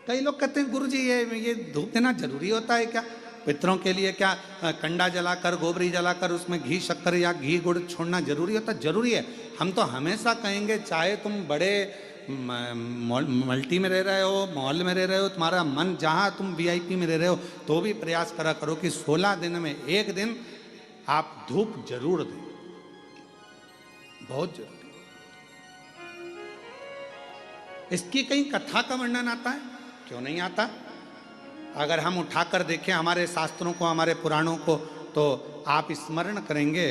कई लोग कहते हैं गुरु जी ये धूप देना जरूरी होता है क्या? पितरों के लिए क्या कंडा जलाकर गोबरी जलाकर उसमें घी शक्कर या घी गुड़ छोड़ना जरूरी होता है? जरूरी है। हम तो हमेशा कहेंगे, चाहे तुम बड़े मल्टी में रह रहे हो, मॉल में रह रहे हो, तुम्हारा मन जहाँ तुम वीआईपी में रह रहे हो, तो भी प्रयास करा करो कि 16 दिन में एक दिन आप धूप जरूर दें, बहुत जरूरी। इसकी कहीं कथा का वर्णन आता है? क्यों नहीं आता? अगर हम उठाकर देखें हमारे शास्त्रों को, हमारे पुराणों को, तो आप स्मरण करेंगे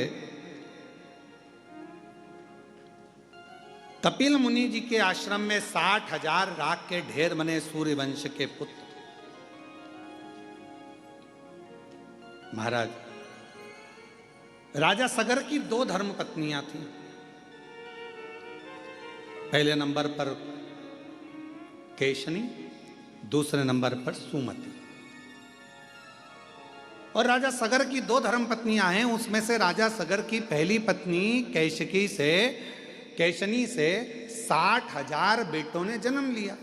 कपिल मुनि जी के आश्रम में 60,000 राख के ढेर बने सूर्यवंश के पुत्र। महाराज राजा सगर की 2 धर्म पत्नियां थीं। पहले नंबर पर केशनी, दूसरे नंबर पर सुमति। और राजा सगर की 2 धर्म पत्नियां हैं। उसमें से राजा सगर की पहली पत्नी केशनी से 60,000 बेटों ने जन्म लिया।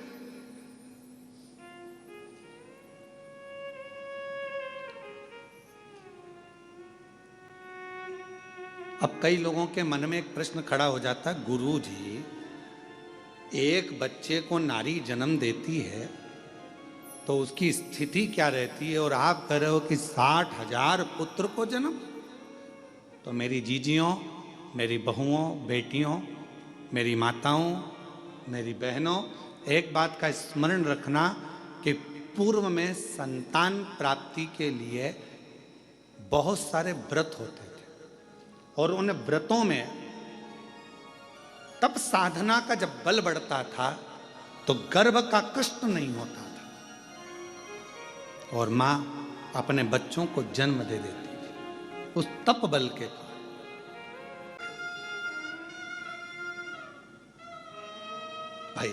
अब कई लोगों के मन में एक प्रश्न खड़ा हो जाता है, गुरु जी एक बच्चे को नारी जन्म देती है तो उसकी स्थिति क्या रहती है, और आप कह रहे हो कि 60,000 पुत्र को जन्म? तो मेरी जीजियों, मेरी बहुओं, बेटियों, मेरी माताओं, मेरी बहनों, एक बात का स्मरण रखना कि पूर्व में संतान प्राप्ति के लिए बहुत सारे व्रत होते थे, और उन व्रतों में तब साधना का जब बल बढ़ता था तो गर्भ का कष्ट नहीं होता था, और मां अपने बच्चों को जन्म दे देती थी उस तप बल के। भाई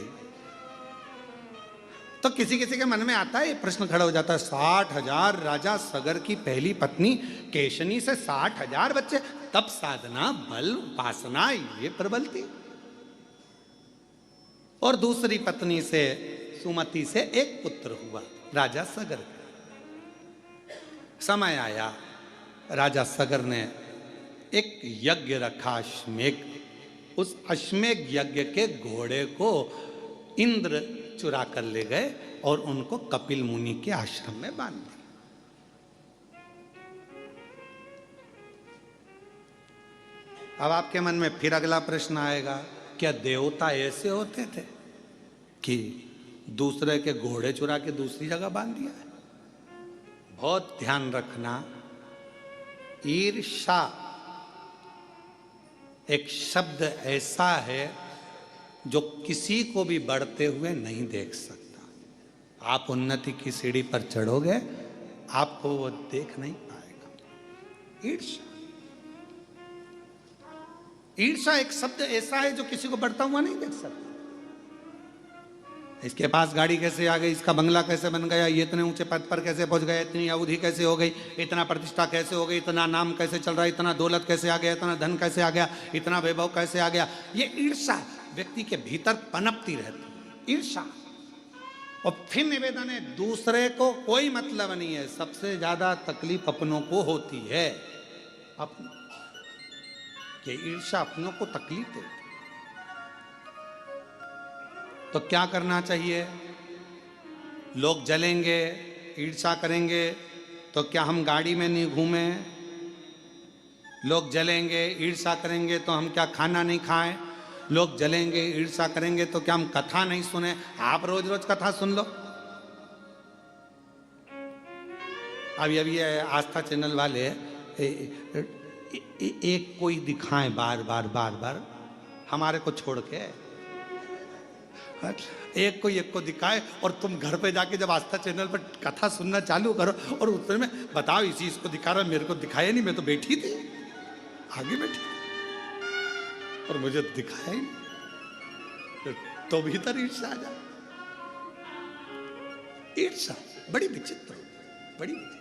तो किसी किसी के मन में आता है, ये प्रश्न खड़ा हो जाता है, 60,000 राजा सगर की पहली पत्नी केशनी से 60,000 बच्चे, तप साधना बल उपासना ये प्रबल थी। और दूसरी पत्नी से सुमति से एक पुत्र हुआ राजा सगर का। समय आया, राजा सगर ने एक यज्ञ रखा, अश्वमेघ। उस अश्वमेघ यज्ञ के घोड़े को इंद्र चुरा कर ले गए और उनको कपिल मुनि के आश्रम में बांध दिया। अब आपके मन में फिर अगला प्रश्न आएगा, क्या देवता ऐसे होते थे कि दूसरे के घोड़े चुरा के दूसरी जगह बांध दिया है? बहुत ध्यान रखना, ईर्ष्या एक शब्द ऐसा है जो किसी को भी बढ़ते हुए नहीं देख सकता। आप उन्नति की सीढ़ी पर चढ़ोगे, आपको वो देख नहीं पाएगा। ईर्ष्या एक शब्द ऐसा है जो किसी को बढ़ता हुआ नहीं देख सकता। इसके पास गाड़ी कैसे आ गई, इसका बंगला कैसे बन गया, ये इतने ऊंचे पद पर कैसे पहुंच गया, इतनी अवधि कैसे हो गई, इतना प्रतिष्ठा कैसे हो गई, इतना नाम कैसे चल रहा है, इतना दौलत कैसे आ गया, इतना धन कैसे आ गया, इतना वैभव कैसे आ गया। ये ईर्ष्या व्यक्ति के भीतर पनपती रहती है, ईर्ष्या। और फिर निवेदन है, दूसरे को कोई मतलब नहीं है, सबसे ज्यादा तकलीफ अपनों को होती है। ये ईर्ष्या अपनों को तकलीफ देती। तो क्या करना चाहिए? लोग जलेंगे, ईर्ष्या करेंगे, तो क्या हम गाड़ी में नहीं घूमें? लोग जलेंगे, ईर्ष्या करेंगे, तो हम क्या खाना नहीं खाएं? लोग जलेंगे, ईर्ष्या करेंगे, तो क्या हम कथा नहीं सुने? आप रोज रोज कथा सुन लो। अभी आस्था चैनल वाले एक कोई दिखाएं बार बार हमारे को छोड़ के, एक को दिखाए, और तुम घर पे जाके जब आस्था चैनल पर कथा सुनना चालू करो और उसमें में बताओ इसी इसको दिखा रहा, मेरे को दिखाया नहीं, मैं तो बैठी थी, आगे बैठी और मुझे दिखाया ही नहीं, तो भीतर ईर्ष्या आ जाए। ईर्ष्या बड़ी विचित्र, बड़ी विचित्र।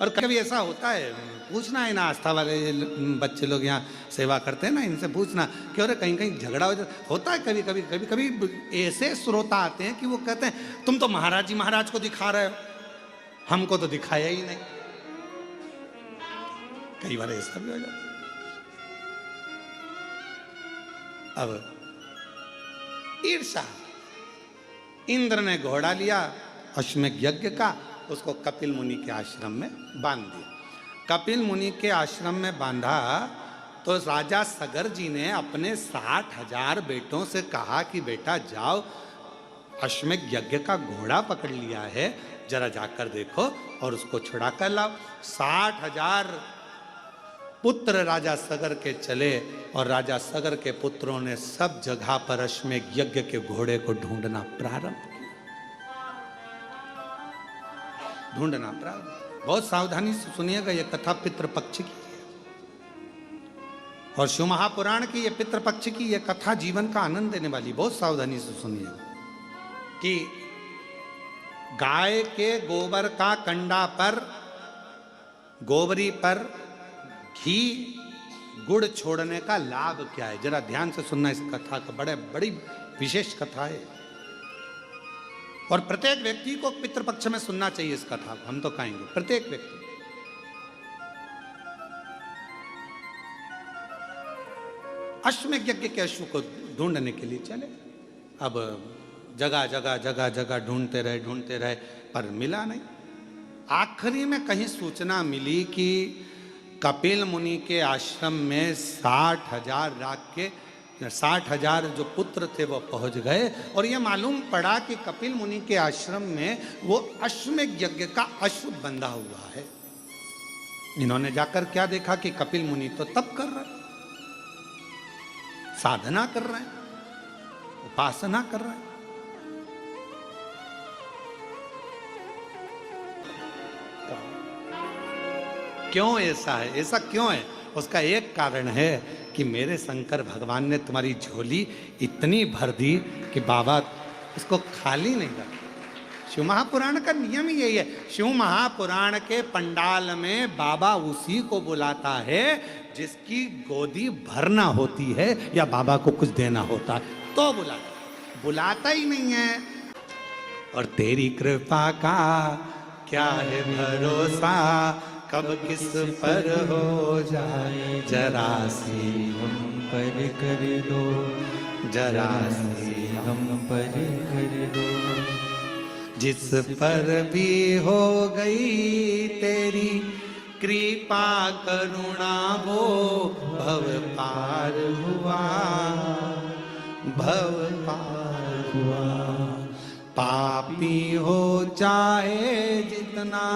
और कभी ऐसा होता है, पूछना है ना, आस्था वाले बच्चे लोग यहाँ सेवा करते हैं ना, इनसे पूछना कि अरे कहीं कहीं झगड़ा होता है। कभी कभी कभी कभी ऐसे श्रोता आते हैं कि वो कहते हैं तुम तो महाराज जी महाराज को दिखा रहे हो, हमको तो दिखाया ही नहीं। कई बार ऐसा भी हो जाता। अब ईर्षा, इंद्र ने घोड़ा लिया अश्वमेध यज्ञ का, उसको कपिल मुनि के आश्रम में बांध दिया। कपिल मुनि के आश्रम में बांधा तो राजा सगर जी ने अपने 60,000 बेटों से कहा कि बेटा जाओ, अश्वमेध यज्ञ का घोड़ा पकड़ लिया है, जरा जाकर देखो और उसको छुड़ा कर लाओ। 60,000 पुत्र राजा सगर के चले और राजा सगर के पुत्रों ने सब जगह पर अश्वमेध यज्ञ के घोड़े को ढूंढना प्रारंभ किया। बहुत सावधानी से सुनिएगा, यह कथा पितृपक्ष की है और शिव महापुराण की यह पितृपक्ष की यह कथा जीवन का आनंद देने वाली। बहुत सावधानी से सुनिएगा कि गाय के गोबर का कंडा पर, गोबरी पर घी गुड़ छोड़ने का लाभ क्या है। जरा ध्यान से सुनना इस कथा का, बड़ी विशेष कथा है और प्रत्येक व्यक्ति को पितृपक्ष में सुनना चाहिए इस कथा को। हम तो कहेंगे प्रत्येक व्यक्ति। अश्वमेध यज्ञ के अश्व को ढूंढने के लिए चले। अब जगह जगह ढूंढते रहे पर मिला नहीं। आखिरी में कहीं सूचना मिली कि कपिल मुनि के आश्रम में 60,000 जो पुत्र थे वो पहुंच गए और ये मालूम पड़ा कि कपिल मुनि के आश्रम में वो अश्वमेध यज्ञ का अश्व बंधा हुआ है। इन्होंने जाकर क्या देखा कि कपिल मुनि तो तप कर रहे, साधना कर रहे हैं, उपासना कर रहे हैं। क्यों ऐसा है? ऐसा क्यों है? उसका एक कारण है कि मेरे शंकर भगवान ने तुम्हारी झोली इतनी भर दी कि बाबा इसको खाली नहीं रखा। शिव महापुराण का नियम ही यही है। शिव महापुराण के पंडाल में बाबा उसी को बुलाता है जिसकी गोदी भरना होती है या बाबा को कुछ देना होता है तो बुलाता ही नहीं है। और तेरी कृपा का क्या है भरोसा, कब किस पर हो जाए, जरा सी हम पर कर दो, जरा सी हम पर कर दो। जिस पर भी हो गई तेरी कृपा करुणा वो भव पार हुआ, भव पार हुआ। पापी हो चाहे जितना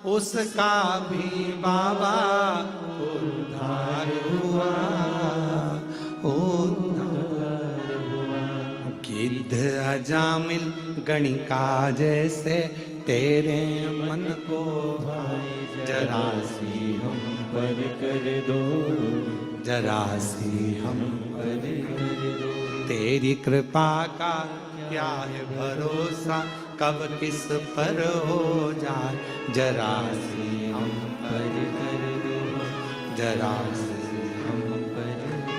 उसका भी बाबा उद्धार हुआ, उद्धार हुआ। गिद्ध अजामिल गणिका जैसे तेरे मन को भाई, जरा सी हम पर कर दो, जरा सी हम पर कर दो। तेरी कृपा का क्या है भरोसा, कब किस पर हो जाए, जरा सी हम पर कर दो, जरा सी हम पर कर दो।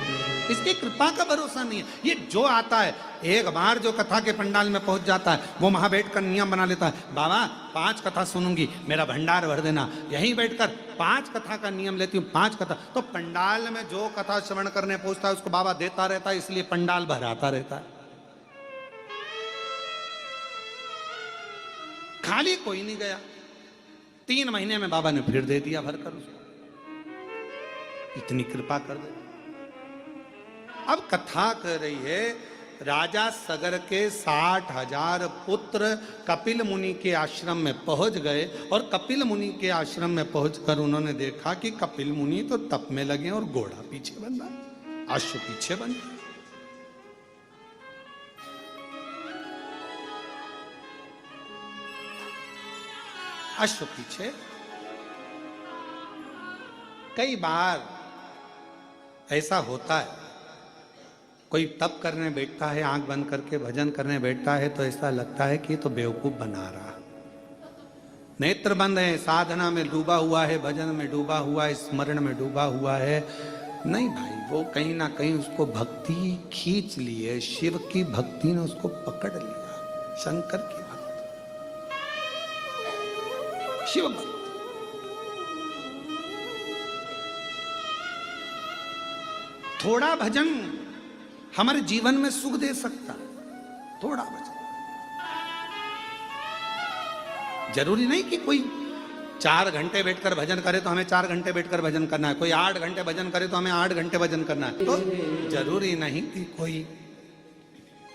इसकी कृपा का भरोसा नहीं है। ये जो आता है एक बार जो कथा के पंडाल में पहुंच जाता है वो वहां बैठकर नियम बना लेता है, बाबा 5 कथा सुनूंगी, मेरा भंडार भर देना। यहीं बैठकर 5 कथा का नियम लेती हूँ, 5 कथा। तो पंडाल में जो कथा श्रवण करने पहुंचता है उसको बाबा देता रहता है, इसलिए पंडाल भराता रहता है। खाली कोई नहीं गया। 3 महीने में बाबा ने फिर दे दिया भरकर उसको। इतनी कृपा कर दे। अब कथा कह रही है राजा सगर के 60,000 पुत्र कपिल मुनि के आश्रम में पहुंच गए और कपिल मुनि के आश्रम में पहुंचकर उन्होंने देखा कि कपिल मुनि तो तप में लगे और घोड़ा पीछे बंधा, अश्व पीछे बंधा। अश्व पीछे। कई बार ऐसा होता है, कोई तप करने बैठता है, आंख बंद करके भजन करने बैठता है तो ऐसा लगता है कि तो बेवकूफ बना रहा। नेत्र बंद है, साधना में डूबा हुआ है, भजन में डूबा हुआ है, स्मरण में डूबा हुआ है। नहीं भाई, वो कहीं ना कहीं उसको भक्ति खींच ली है, शिव की भक्ति ने उसको पकड़ लिया, शंकर की भक्ति, शिव भक्ति। थोड़ा भजन हमारे जीवन में सुख दे सकता, थोड़ा भजन। जरूरी नहीं कि कोई 4 घंटे बैठकर भजन करे तो हमें 4 घंटे बैठकर भजन करना है, कोई 8 घंटे भजन करे तो हमें 8 घंटे भजन करना है। तो जरूरी नहीं कि कोई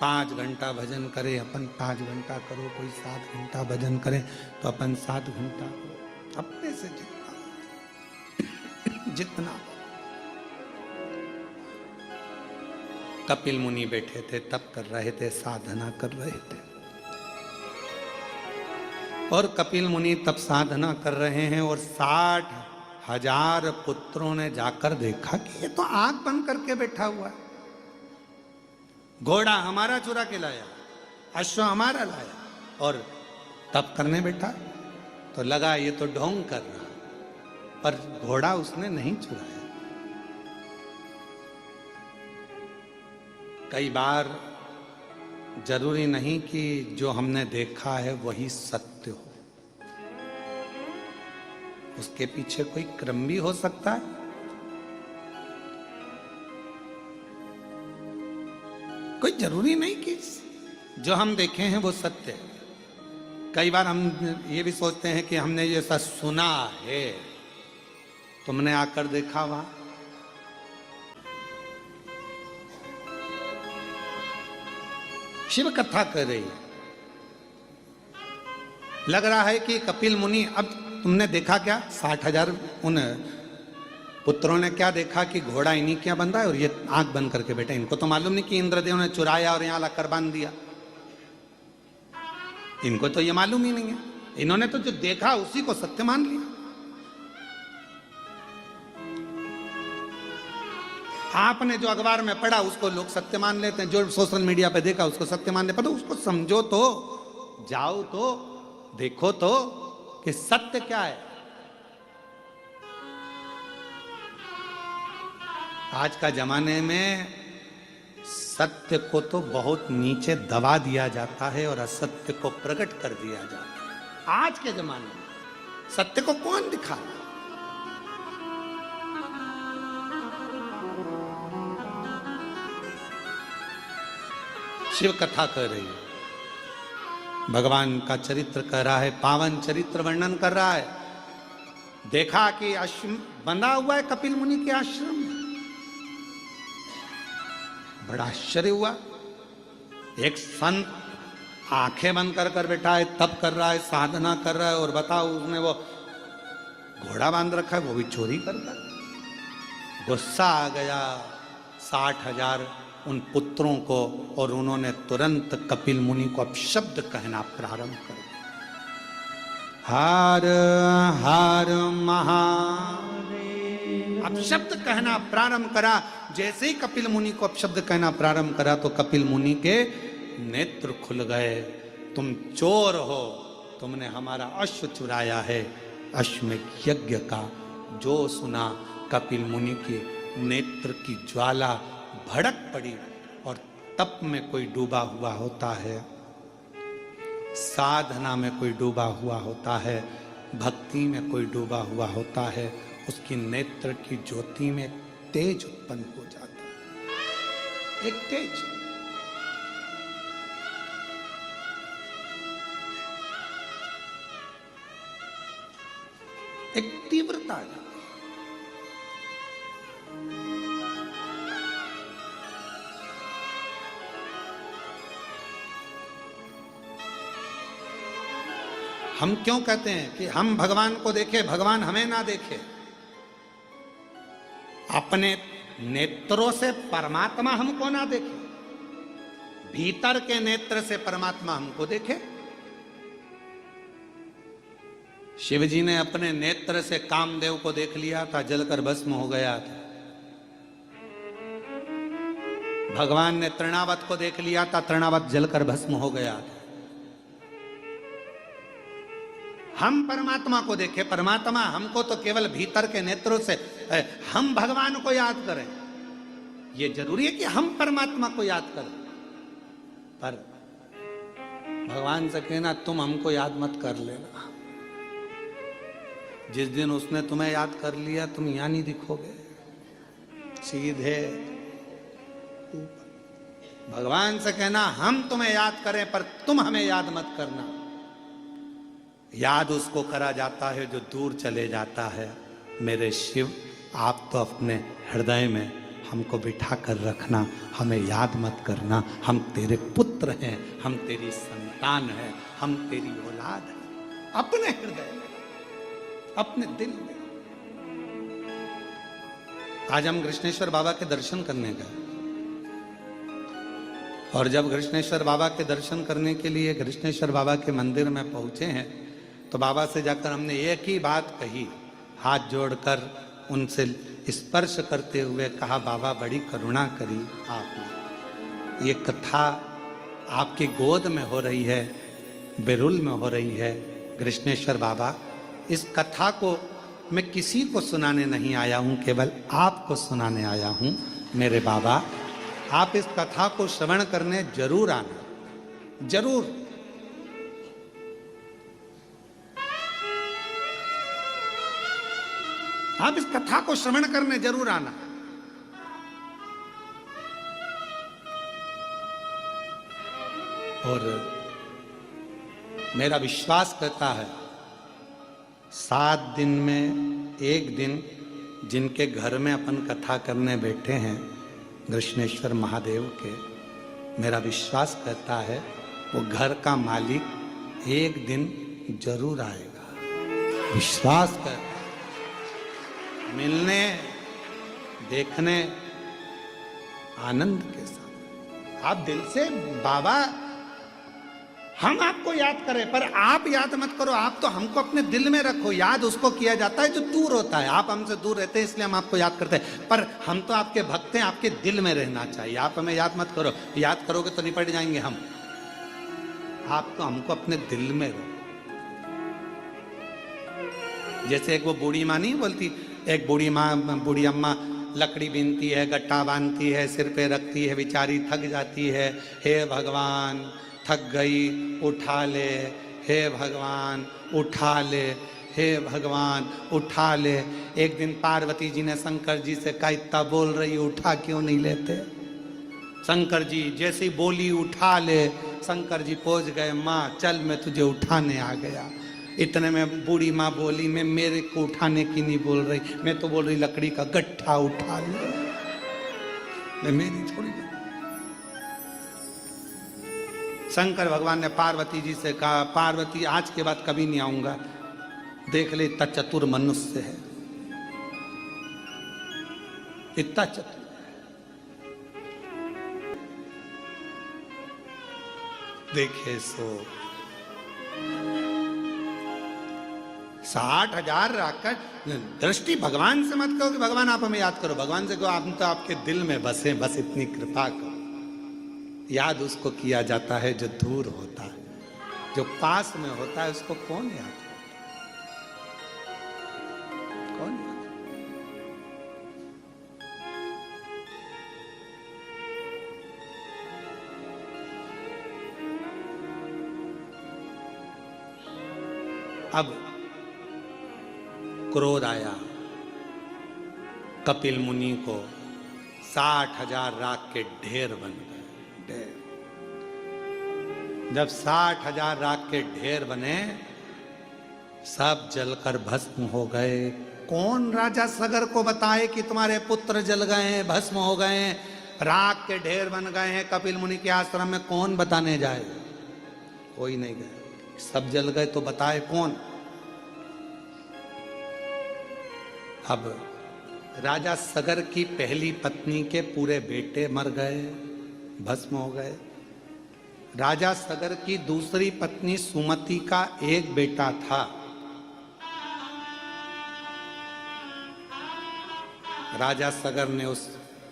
5 घंटा भजन करे, अपन 5 घंटा करो, कोई 7 घंटा भजन करे तो अपन 7 घंटा करो, अपने से जितना। कपिल मुनि बैठे थे, तप कर रहे थे, साधना कर रहे थे, और कपिल मुनि तप साधना कर रहे हैं, और 60,000 पुत्रों ने जाकर देखा कि ये तो आंख बंद करके बैठा हुआ है, घोड़ा हमारा चुरा के लाया, अश्व हमारा लाया, और तप करने बैठा। तो लगा ये तो ढोंग कर रहा, पर घोड़ा उसने नहीं चुराया। कई बार जरूरी नहीं कि जो हमने देखा है वही सत्य हो, उसके पीछे कोई क्रम भी हो सकता है। कोई जरूरी नहीं कि जो हम देखे हैं वो सत्य है। कई बार हम ये भी सोचते हैं कि हमने ये सब सुना है, तुमने आकर देखा वहां। शिव कथा कर रही है, लग रहा है कि कपिल मुनि, अब तुमने देखा क्या? 60,000 उन पुत्रों ने क्या देखा कि घोड़ा इन्हीं क्या बंधा है और ये आंख बंद करके बैठे। इनको तो मालूम नहीं कि इंद्रदेव ने चुराया और यहां लाकर बांध दिया, इनको तो ये मालूम ही नहीं है। इन्होंने तो जो देखा उसी को सत्य मान लिया। आपने जो अखबार में पढ़ा उसको लोग सत्य मान लेते हैं, जो सोशल मीडिया पे देखा उसको सत्य मान लेते हैं। उसको समझो तो, जाओ तो, देखो तो कि सत्य क्या है। आज का जमाने में सत्य को तो बहुत नीचे दबा दिया जाता है और असत्य को प्रकट कर दिया जाता है। आज के जमाने में सत्य को कौन दिखा? शिव कथा कर रही है, भगवान का चरित्र कह रहा है, पावन चरित्र वर्णन कर रहा है। देखा कि आश्रम बंधा हुआ है कपिल मुनि के आश्रम में, बड़ा आश्चर्य हुआ। एक संत आंखें बंद कर कर बैठा है, तप कर रहा है, साधना कर रहा है, और बताओ उसने वो घोड़ा बांध रखा है, वो भी चोरी करता। गुस्सा आ गया 60,000 उन पुत्रों को, और उन्होंने तुरंत कपिल मुनि को अपशब्द कहना प्रारंभ कर दिया। हर हर महादेव, अपशब्द कहना प्रारंभ करा। जैसे ही कपिल मुनि को अपशब्द कहना प्रारंभ करा तो कपिल मुनि के नेत्र खुल गए। तुम चोर हो, तुमने हमारा अश्व चुराया है। अश्वमेध यज्ञ का जो सुना, कपिल मुनि के नेत्र की ज्वाला भड़क पड़ी। और तप में कोई डूबा हुआ होता है, साधना में कोई डूबा हुआ होता है, भक्ति में कोई डूबा हुआ होता है, उसकी नेत्र की ज्योति में तेज उत्पन्न हो जाता है। एक तेज, एक तीव्रता आ जाती है। हम क्यों कहते हैं कि हम भगवान को देखें, भगवान हमें ना देखे? अपने नेत्रों से परमात्मा हमको ना देखे, भीतर के नेत्र से परमात्मा हमको देखे। शिव जी ने अपने नेत्र से कामदेव को देख लिया था, जलकर भस्म हो गया था। भगवान ने तृणावत को देख लिया था, तृणावत जलकर भस्म हो गया था। हम परमात्मा को देखें, परमात्मा हमको तो केवल भीतर के नेत्रों से, हम भगवान को याद करें। ये जरूरी है कि हम परमात्मा को याद करें, पर भगवान से कहना तुम हमको याद मत कर लेना। जिस दिन उसने तुम्हें याद कर लिया तुम यहां नहीं दिखोगे, सीधे भगवान से कहना हम तुम्हें याद करें पर तुम हमें याद मत करना। याद उसको करा जाता है जो दूर चले जाता है। मेरे शिव, आप तो अपने हृदय में हमको बिठा कर रखना, हमें याद मत करना। हम तेरे पुत्र हैं, हम तेरी संतान हैं, हम तेरी औलाद हैं। अपने हृदय में, अपने दिल में। आज हम कृष्णेश्वर बाबा के दर्शन करने गए, और जब कृष्णेश्वर बाबा के दर्शन करने के लिए कृष्णेश्वर बाबा के मंदिर में पहुंचे हैं, तो बाबा से जाकर हमने एक ही बात कही, हाथ जोड़कर उनसे स्पर्श करते हुए कहा, बाबा बड़ी करुणा करी आपने। ये कथा आपकी गोद में हो रही है, बेरुल में हो रही है। कृष्णेश्वर बाबा, इस कथा को मैं किसी को सुनाने नहीं आया हूं, केवल आपको सुनाने आया हूं। मेरे बाबा, आप इस कथा को श्रवण करने जरूर आना, जरूर। आप इस कथा को श्रवण करने जरूर आना। और मेरा विश्वास करता है 7 दिन में एक दिन जिनके घर में अपन कथा करने बैठे हैं कृष्णेश्वर महादेव के, मेरा विश्वास करता है वो घर का मालिक एक दिन जरूर आएगा। विश्वास कर, मिलने, देखने, आनंद के साथ। आप दिल से, बाबा हम आपको याद करें पर आप याद मत करो, आप तो हमको अपने दिल में रखो। याद उसको किया जाता है जो दूर होता है। आप हमसे दूर रहते हैं इसलिए हम आपको याद करते हैं, पर हम तो आपके भक्त हैं, आपके दिल में रहना चाहिए। आप हमें याद मत करो, याद करोगे तो निपट जाएंगे हम। आप तो हमको अपने दिल में रहो। जैसे एक वो बूढ़ी माँ नहीं बोलती, एक बूढ़ी माँ, बूढ़ी अम्मा लकड़ी बीनती है, गट्टा बांधती है, सिर पे रखती है, बेचारी थक जाती है। हे भगवान थक गई, उठा ले, हे भगवान उठा ले, हे भगवान उठा ले। एक दिन पार्वती जी ने शंकर जी से कहा, इतना बोल रही उठा क्यों नहीं लेते? शंकर जी जैसे ही बोली उठा ले, शंकर जी पहुंच गए, माँ चल मैं तुझे उठाने आ गया। इतने में बूढ़ी माँ बोली, मैं मेरे को उठाने की नहीं बोल रही, मैं तो बोल रही लकड़ी का गट्ठा उठा ले, मैं मेरी थोड़ी। शंकर भगवान ने पार्वती जी से कहा, पार्वती आज के बाद कभी नहीं आऊंगा, देख ले इतना चतुर मनुष्य है, इतना चतुर। देखे सो 60,000 राकर दृष्टि भगवान से मत कहो कि भगवान आप हमें याद करो, भगवान से कहो हम तो आपके दिल में बसे, बस इतनी कृपा करो। याद उसको किया जाता है जो दूर होता है, जो पास में होता है उसको कौन याद करता? कौन याद? अब क्रोध आया कपिल मुनि को, 60,000 राख के ढेर बन गए। जब 60,000 राख के ढेर बने, सब जलकर भस्म हो गए। कौन राजा सगर को बताए कि तुम्हारे पुत्र जल गए हैं, भस्म हो गए हैं, राख के ढेर बन गए हैं कपिल मुनि के आश्रम में? कौन बताने जाए? कोई नहीं गया। सब जल गए तो बताए कौन? अब राजा सगर की पहली पत्नी के पूरे बेटे मर गए, भस्म हो गए। राजा सगर की दूसरी पत्नी सुमति का एक बेटा था, राजा सगर ने उस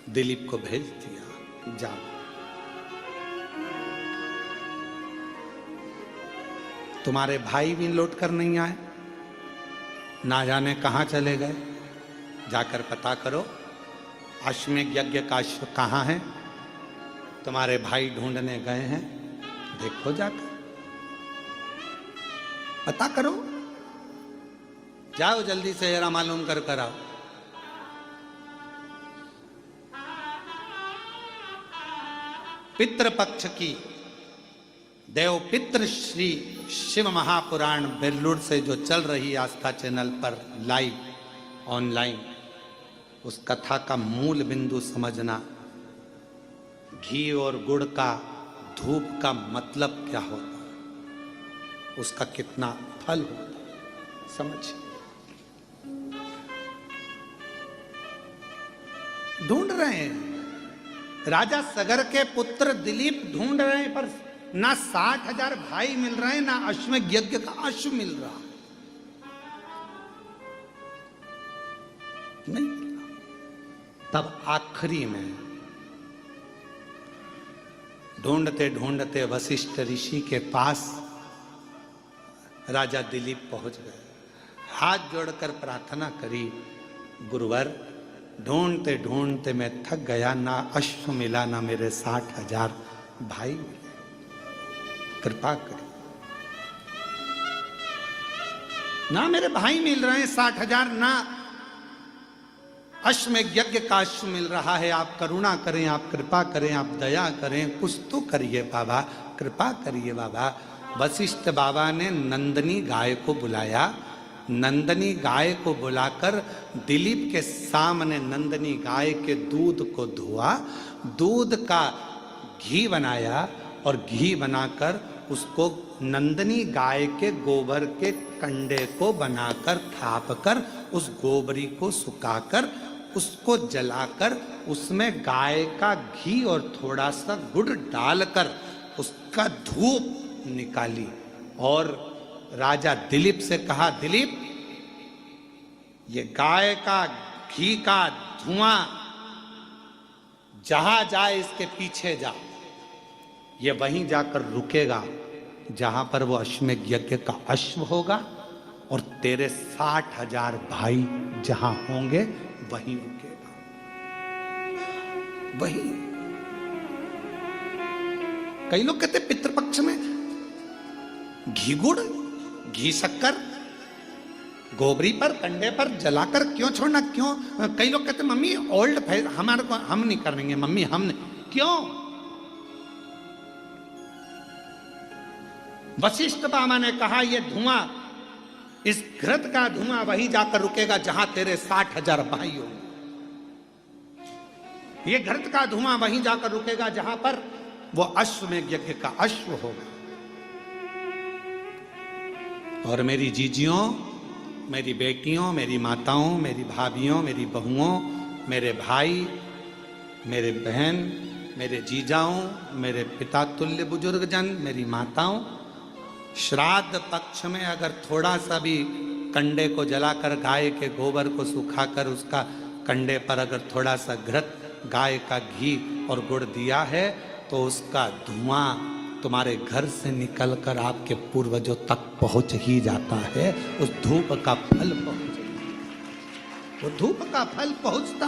दिलीप को भेज दिया, जाओ। तुम्हारे भाई भी लौट कर नहीं आए, ना जाने कहाँ चले गए। जाकर पता करो अश्वमेध यज्ञ का अश्व कहाँ है, तुम्हारे भाई ढूंढने गए हैं, देखो जाकर पता करो, जाओ जल्दी से जरा मालूम कर आओ। पितृपक्ष की देव पितृ श्री शिव महापुराण बेल्लूर से जो चल रही आस्था चैनल पर लाइव ऑनलाइन, उस कथा का मूल बिंदु समझना, घी और गुड़ का धूप का मतलब क्या होता है, उसका कितना फल होता है, समझिए। ढूंढ रहे हैं राजा सगर के पुत्र दिलीप, ढूंढ रहे हैं, पर ना 60,000 भाई मिल रहे हैं, ना अश्वमेध यज्ञ का अश्व मिल रहा, नहीं मिल रहा। तब आखिरी में ढूंढते ढूंढते वशिष्ठ ऋषि के पास राजा दिलीप पहुंच गए, हाथ जोड़कर प्रार्थना करी, गुरुवर ढूंढते ढूंढते मैं थक गया, ना अश्व मिला, ना मेरे 60,000 भाई मिले, कृपा करी। ना मेरे भाई मिल रहे हैं 60,000, ना अश्वमेध यज्ञ का अश्व मिल रहा है, आप करुणा करें, आप कृपा करें, आप दया करें, कुछ तो करिए बाबा, कृपा करिए बाबा। वशिष्ठ बाबा ने नंदनी गाय को बुलाया, नंदनी गाय को बुलाकर दिलीप के सामने नंदनी गाय के दूध को धोआ, दूध का घी बनाया और घी बनाकर उसको नंदनी गाय के गोबर के कंडे को बनाकर थापकर उस गोबरी को सुखाकर उसको जलाकर उसमें गाय का घी और थोड़ा सा गुड़ डालकर उसका धूप निकाली और राजा दिलीप से कहा, दिलीप ये गाय का घी का धुआं जहां जाए इसके पीछे जा, ये वहीं जाकर रुकेगा जहां पर वो अश्वमेध यज्ञ का अश्व होगा और तेरे 60,000 भाई जहां होंगे वहीं रुकेगा, वहीं। कई लोग कहते पितृपक्ष में घी गुड़ घी शक्कर गोबरी पर कंडे पर जलाकर क्यों छोड़ना, क्यों? कई लोग कहते मम्मी ओल्ड फैशन, हमारे को हम नहीं करेंगे मम्मी, हम नहीं, क्यों? वशिष्ठ बाबा ने कहा ये धुआं, इस घृत का धुआं वहीं जाकर रुकेगा जहां तेरे 60,000 भाई होंगे, ये घृत का धुआं वहीं जाकर रुकेगा जहां पर वो अश्वमेध यज्ञ का अश्व होगा। और मेरी जीजियों, मेरी बेटियों, मेरी माताओं, मेरी भाभियों, मेरी बहुओं, मेरे भाई, मेरे बहन, मेरे जीजाओं, मेरे पिता तुल्य बुजुर्ग जन, मेरी माताओं, श्राद्ध पक्ष में अगर थोड़ा सा भी कंडे को जलाकर गाय के गोबर को सुखाकर उसका कंडे पर अगर थोड़ा सा घृत गाय का घी और गुड़ दिया है तो उसका धुआं तुम्हारे घर से निकलकर आपके पूर्वजों तक पहुंच ही जाता है, उस धूप का फल पहुंच, वो धूप का फल पहुंचता।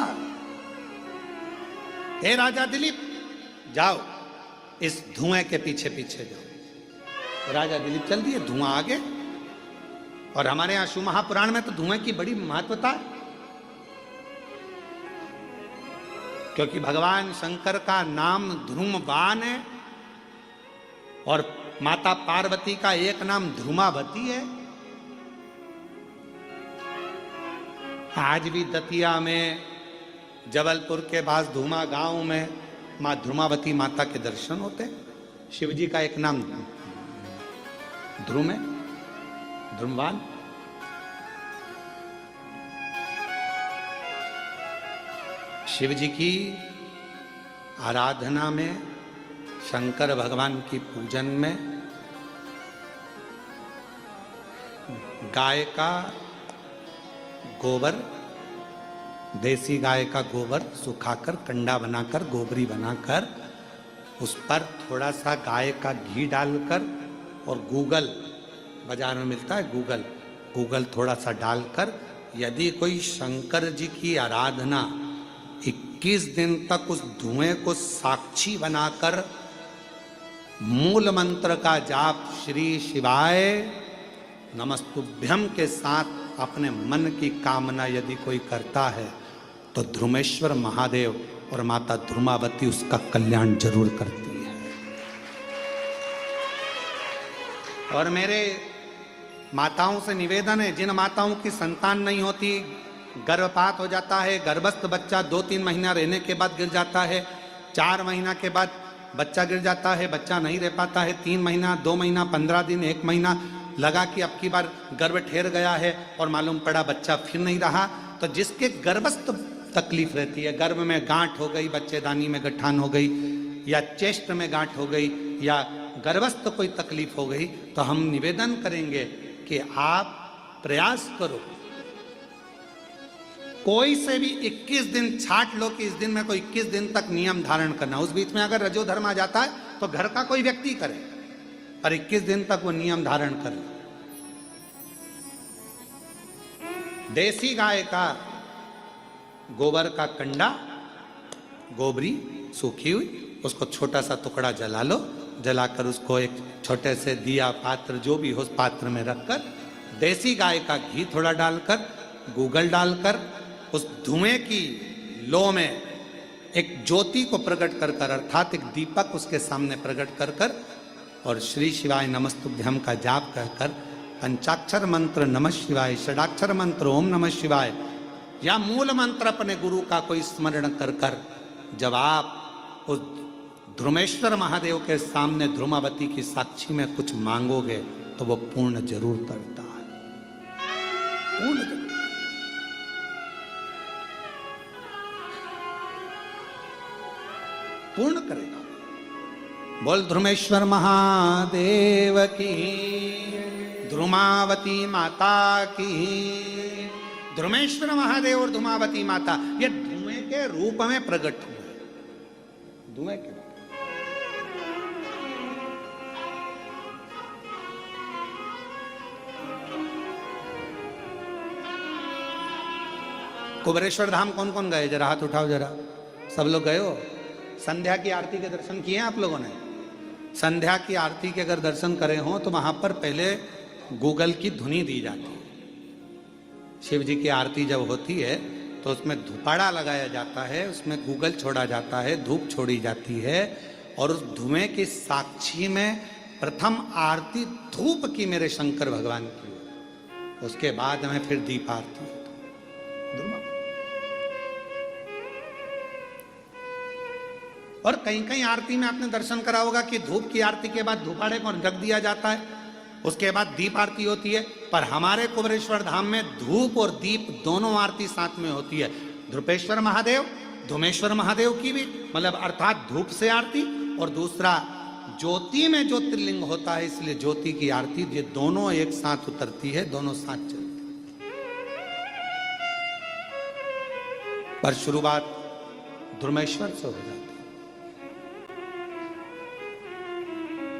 हे राजा दिलीप जाओ, इस धुएं के पीछे पीछे जाओ। राजा दिलीप चल दिए, धुआं आगे। और हमारे यहां शिव महापुराण में तो धुएं की बड़ी महत्वता है, क्योंकि भगवान शंकर का नाम ध्रुमवान है और माता पार्वती का एक नाम ध्रुमावती है। आज भी दतिया में, जबलपुर के पास धुमा गांव में मां ध्रुमावती माता के दर्शन होते हैं। शिव जी का एक नाम ध्रुम है, ध्रुमवान। शिव जी की आराधना में, शंकर भगवान की पूजन में गाय का गोबर, देसी गाय का गोबर सुखाकर कंडा बनाकर गोबरी बनाकर उस पर थोड़ा सा गाय का घी डालकर और गूगल बाजार में मिलता है गूगल, गूगल थोड़ा सा डालकर यदि कोई शंकर जी की आराधना 21 दिन तक उस धुएं को साक्षी बनाकर मूल मंत्र का जाप श्री शिवाय नमस्तुभ्यम के साथ अपने मन की कामना यदि कोई करता है तो ध्रुमेश्वर महादेव और माता ध्रुमावती उसका कल्याण जरूर करती है। और मेरे माताओं से निवेदन है, जिन माताओं की संतान नहीं होती, गर्भपात हो जाता है, गर्भस्थ बच्चा 2-3 महीना रहने के बाद गिर जाता है, 4 महीना के बाद बच्चा गिर जाता है, बच्चा नहीं रह पाता है, 3 महीना, 2 महीना, 15 दिन, 1 महीना लगा कि अब की बार गर्भ ठहर गया है और मालूम पड़ा बच्चा फिर नहीं रहा, तो जिसके गर्भस्थ तकलीफ रहती है, गर्भ में गांठ हो गई, बच्चेदानी में गठान हो गई, या चेस्ट में गांठ हो गई, या गर्भस्थ कोई तकलीफ हो गई, तो हम निवेदन करेंगे कि आप प्रयास करो, कोई से भी 21 दिन छाट लो कि इस दिन में कोई 21 दिन तक नियम धारण करना। उस बीच में अगर रजोधर्म आ जाता है तो घर का कोई व्यक्ति करे, पर 21 दिन तक वो नियम धारण करे। देसी गाय का गोबर का कंडा, गोबरी सूखी हुई, उसको छोटा सा टुकड़ा जला लो, जलाकर उसको एक छोटे से दिया पात्र जो भी हो उस पात्र में रखकर देसी गाय का घी थोड़ा डालकर, गूगल डालकर उस धुएं की लो में एक ज्योति को प्रकट कर कर, अर्थात एक दीपक उसके सामने प्रकट कर कर, और श्री शिवाय नमस्तुभ्यम का जाप कर कर, पंचाक्षर मंत्र नमः शिवाय, षडाक्षर मंत्र ओम नमः शिवाय, या मूल मंत्र अपने गुरु का कोई स्मरण कर कर जब आप उस ध्रुमेश्वर महादेव के सामने ध्रुमावती की साक्षी में कुछ मांगोगे तो वो पूर्ण जरूर करता है, पूर्ण करता है। पूर्ण करेगा। बोल ध्रुमेश्वर महादेव की, ध्रुमावती माता की। ध्रुमेश्वर महादेव और ध्रुमावती माता ये धुएं के रूप में प्रकट हुए, धुएं के कुबरेश्वर धाम कौन कौन गए? जरा हाथ उठाओ, जरा सब लोग गए हो? संध्या की आरती के दर्शन किए आप लोगों ने? संध्या की आरती के अगर दर्शन करे हों तो वहां पर पहले गूगल की धुनी दी जाती है। शिव जी की आरती जब होती है तो उसमें धुपाड़ा लगाया जाता है, उसमें गूगल छोड़ा जाता है, धूप छोड़ी जाती है, और उस धुएं की साक्षी में प्रथम आरती धूप की मेरे शंकर भगवान की, उसके बाद में फिर दीप आरती। और कहीं कहीं आरती में आपने दर्शन करा होगा कि धूप की आरती के बाद धूपाड़े को रख दिया जाता है, उसके बाद दीप आरती होती है। पर हमारे कुबरेश्वर धाम में धूप और दीप दोनों आरती साथ में होती है। ध्रुपेश्वर महादेव, धुमेश्वर महादेव की भी, मतलब अर्थात धूप से आरती, और दूसरा ज्योति में जो त्रिलिंग होता है इसलिए ज्योति की आरती, ये दोनों एक साथ उतरती है, दोनों साथ चलती है। पर शुरुआत ध्रुमेश्वर से हो जाती है।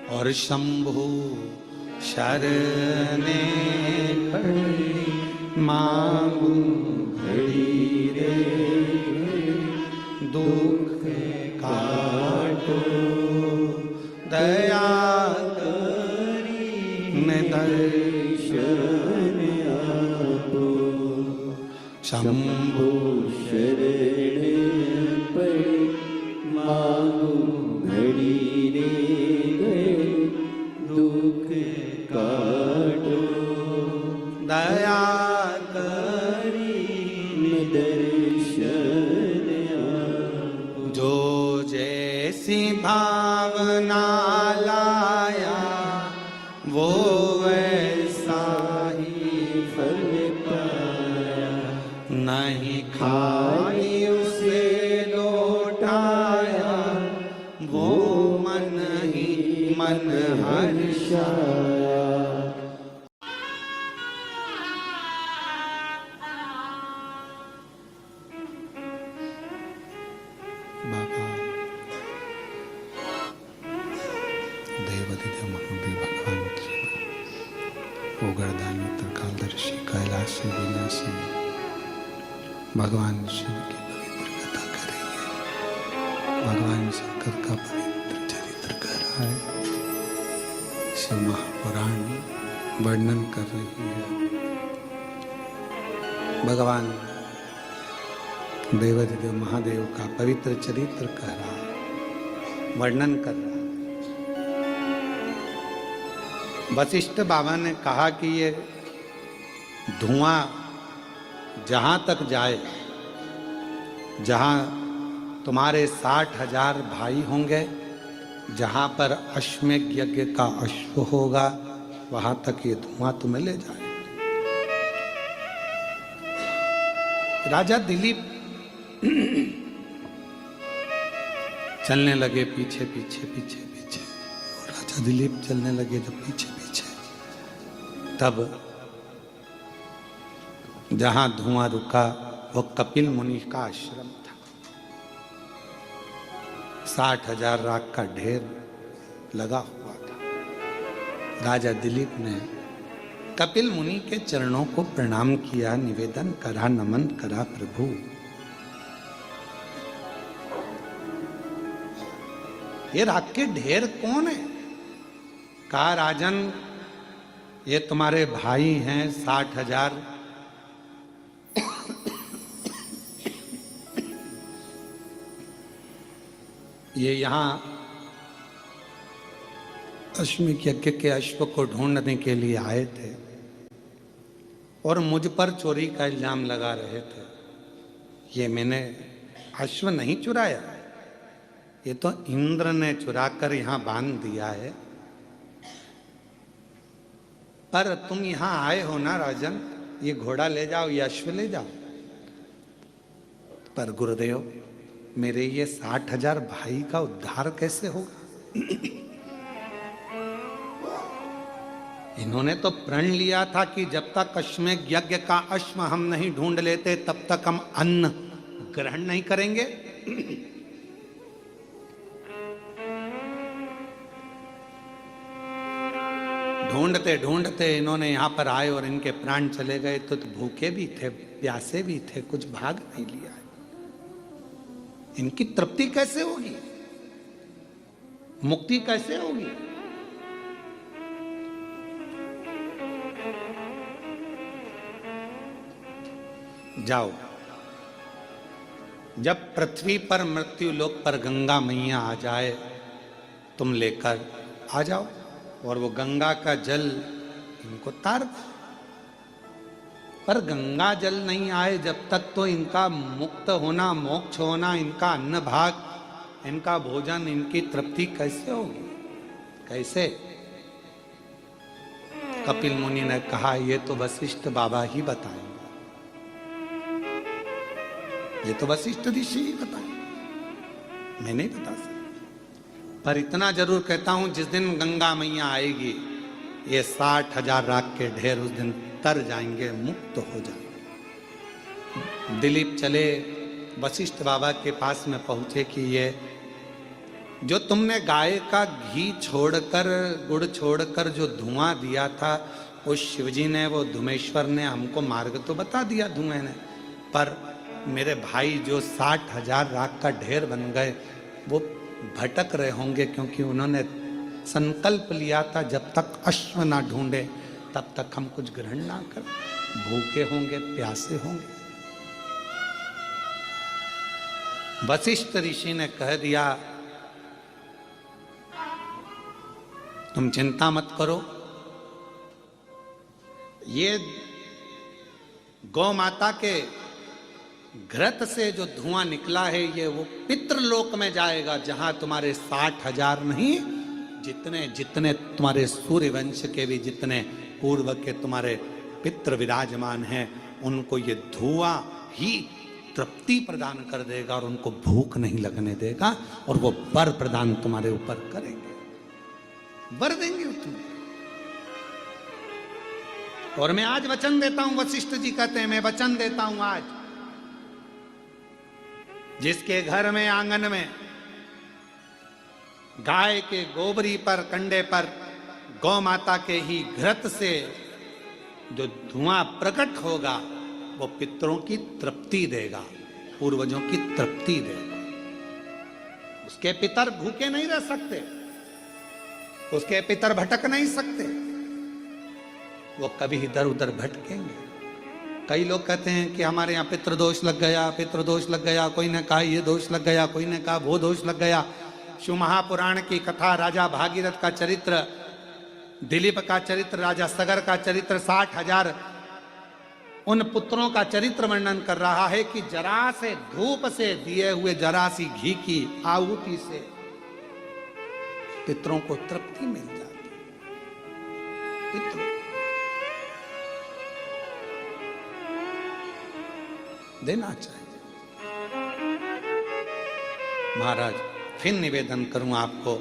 और शंभु शरणे पड़ी मांगू घड़ी रे, दुख काटो दया करी मैं दर्शन आपो। शंभु शरणे पड़ी मांगू घड़ी रे, दुख काटो दया करी दर्शन आपो। जो जैसी भावना लाया वो वैसा ही फल पाया, नहीं खाई उसे लौटाया, वो मन ही मन हर्षाया। बाबा देवाधिदेव महावीर भगवान की गोगरदानी त्रिकालदर्शी कैलाशी विनाशी भगवान शिव की पवित्र कथा कर रही है। भगवान शंकर का पवित्र चरित्र कर रहा है। शिव महापुराण वर्णन कर रही है। भगवान देवाधिदेव महादेव का पवित्र चरित्र कर रहा है, वर्णन कर रहा है। वशिष्ठ बाबा ने कहा कि ये धुआं जहां तक जाए, जहां तुम्हारे 60,000 भाई होंगे, जहां पर अश्वमेध यज्ञ का अश्व होगा, वहां तक ये धुआं तुम्हें ले जाए। राजा दिलीप चलने लगे पीछे पीछे पीछे पीछे। और राजा दिलीप चलने लगे जब पीछे पीछे, तब जहां धुआं रुका वो कपिल मुनि का आश्रम था। 60,000 राख का ढेर लगा हुआ था। राजा दिलीप ने कपिल मुनि के चरणों को प्रणाम किया, निवेदन करा, नमन करा, प्रभु ये राख के ढेर कौन है? कहा, राजन ये तुम्हारे भाई हैं 60,000। ये यहां अश्वमेध यज्ञ के अश्व को ढूंढने के लिए आए थे और मुझ पर चोरी का इल्जाम लगा रहे थे। ये मैंने अश्व नहीं चुराया, ये तो इंद्र ने चुराकर यहां बांध दिया है। पर तुम यहां आए हो ना राजन, ये घोड़ा ले जाओ, ये अश्व ले जाओ। पर गुरुदेव मेरे ये 60,000 भाई का उद्धार कैसे होगा? इन्होंने तो प्रण लिया था कि जब तक अश्वमेध यज्ञ का अश्व हम नहीं ढूंढ लेते तब तक हम अन्न ग्रहण नहीं करेंगे। ढूंढते ढूंढते इन्होंने यहां पर आए और इनके प्राण चले गए। तो भूखे भी थे, प्यासे भी थे, कुछ भाग नहीं लिया। इनकी तृप्ति कैसे होगी? मुक्ति कैसे होगी? जाओ, जब पृथ्वी पर मृत्यु लोक पर गंगा मैया आ जाए, तुम लेकर आ जाओ और वो गंगा का जल इनको तार दो। पर गंगा जल नहीं आए जब तक तो इनका मुक्त होना, मोक्ष होना, इनका अन्न भाग, इनका भोजन, इनकी तृप्ति कैसे होगी? कैसे? कपिल मुनि ने कहा, ये तो वशिष्ठ बाबा ही बताएंगे, ये तो वशिष्ठ ऋषि ही बताएंगे, मैं नहीं बता सकता। पर इतना जरूर कहता हूं, जिस दिन गंगा मैया आएगी, ये 60,000 राख के ढेर उस दिन तर जाएंगे, मुक्त हो जाएंगे। दिलीप चले, वशिष्ठ बाबा के पास में पहुंचे कि ये जो तुमने गाय का घी छोड़कर, गुड़ छोड़कर जो धुआं दिया था, उस शिवजी ने, वो धुमेश्वर ने हमको मार्ग तो बता दिया धुएं ने, पर मेरे भाई जो 60,000 राख का ढेर बन गए, वो भटक रहे होंगे, क्योंकि उन्होंने संकल्प लिया था जब तक अश्व ना ढूंढे तब तक हम कुछ ग्रहण ना कर। भूखे होंगे, प्यासे होंगे। वशिष्ठ ऋषि ने कह दिया, तुम चिंता मत करो, ये गौ माता के घृत से जो धुआं निकला है, ये वो पितृलोक में जाएगा, जहां तुम्हारे 60,000 नहीं, जितने जितने तुम्हारे सूर्य वंश के भी जितने पूर्व के तुम्हारे पितृ विराजमान हैं, उनको ये धुआं ही तृप्ति प्रदान कर देगा और उनको भूख नहीं लगने देगा, और वो वर प्रदान तुम्हारे ऊपर करेंगे, वर देंगे तुम्हें। और मैं आज वचन देता हूं, वशिष्ठ जी कहते हैं, मैं वचन देता हूं आज, जिसके घर में, आंगन में गाय के गोबरी पर, कंडे पर गौ माता के ही घृत से जो धुआं प्रकट होगा वो पितरों की तृप्ति देगा, पूर्वजों की तृप्ति देगा। उसके पितर भूखे नहीं रह सकते, उसके पितर भटक नहीं सकते, वो कभी इधर उधर भटकेंगे। कई लोग कहते हैं कि हमारे यहाँ पितृदोष लग गया, पितृदोष लग गया, कोई ने कहा ये दोष लग गया, कोई ने कहा वो दोष लग गया। शिव महापुराण की कथा, राजा भागीरथ का चरित्र, दिलीप का चरित्र, राजा सगर का चरित्र, 60,000 उन पुत्रों का चरित्र वर्णन कर रहा है कि जरा से धूप से दिए हुए जरा सी घी की आहुति से पितरों को तृप्ति मिल जाती। पितरों देना चाहिए। महाराज फिर निवेदन करूं आपको,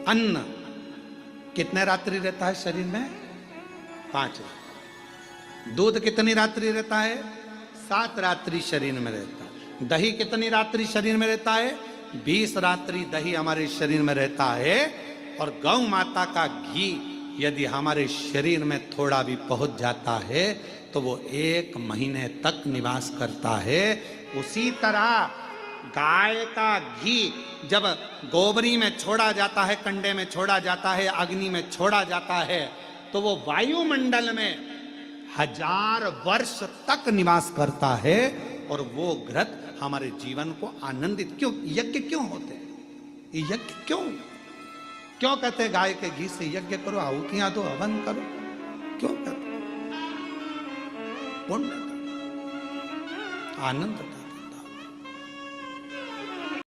अन्न कितने रात्रि रहता है शरीर में? 5। दूध कितनी रात्रि रहता है? 7 रात्रि शरीर में रहता है। दही कितनी रात्रि शरीर में रहता है? 20 रात्रि दही हमारे शरीर में रहता है। और गौ माता का घी यदि हमारे शरीर में थोड़ा भी पहुंच जाता है तो वो 1 महीने तक निवास करता है। उसी तरह गाय का घी जब गोबरी में छोड़ा जाता है, कंडे में छोड़ा जाता है, अग्नि में छोड़ा जाता है, तो वो वायुमंडल में 1000 वर्ष तक निवास करता है। और वो घृत हमारे जीवन को आनंदित, क्यों यज्ञ क्यों होते हैं? ये यज्ञ क्यों कहते हैं गाय के घी से यज्ञ करो, आहुतियां दो, हवन करो? क्यों कहते? पुण्य, आनंद।